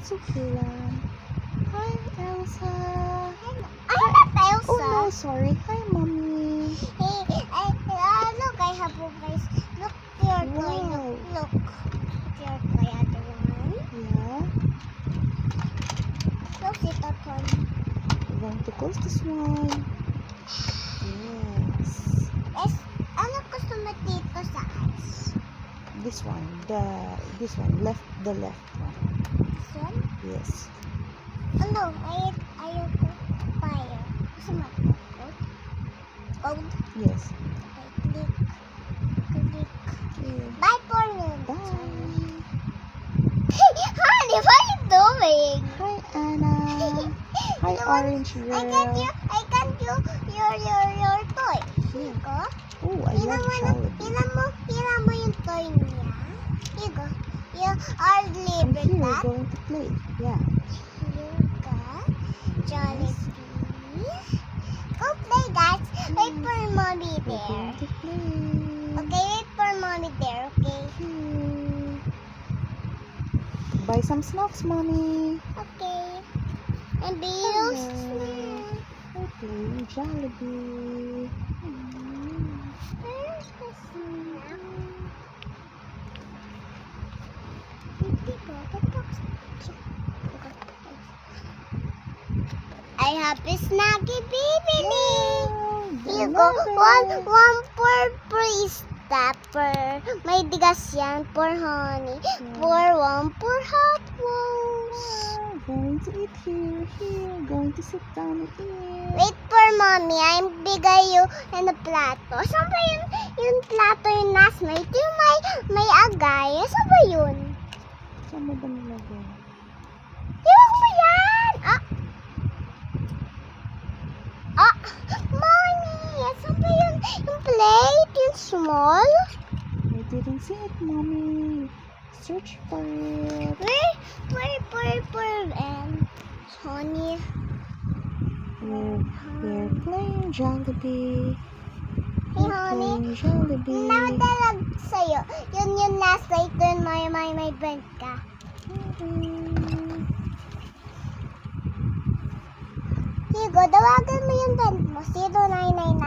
It's okay lang. Hi, Elsa. I'm not Elsa. Oh no, sorry. Hi, mommy. Hey, look, I have one guys. Look, your toy. Wow. Look. Your toy, other one. Yeah. Look, it that one. We're going to close this one. Yes. Yes, ano gusto mo dito sa eyes? This one. This one. The left one. This one? Yes. Ano, ayaw ko fire. Gusto mo code? Code? Yes. Okay, click. Okay. Bye for me. Bye. Honey, what are you doing? Hi, Anna. Hi, orange girl. I got you your toy. Here you go. Oh, I love Jollibee. Pila mo yung toy niya. Here you go. You are And libre here we're that. going to play. Yeah. Here you go. Jollibee. Go play, guys. Wait for mommy We're there. going to play. Okay, wait for mommy there, okay? Here. Buy some snacks, mommy. Okay. And bills. We're playing Jollibee. Where's the snack? I have a snacky baby. You go one for free stepper. May digas yan for honey. One for hot rolls. Going to eat here. Going to sit down and eat. Wait for mommy. I'm bigay you in the plato. Saan ba yung plato yung nasa na? Ito yung may agay. Saan ba yun? Saan mo ba nilagay? Yung ba yan? Mommy! Saan ba yung plate? Yung small? I didn't see it, mommy. Search for it. Where honey? We're playing Jollibee. Hey, honey. Playing Jollibee. Nadalag sa'yo. Yun yung last night dun may bent ka. Here you go. Dawagan mo yung bent mo. 0999.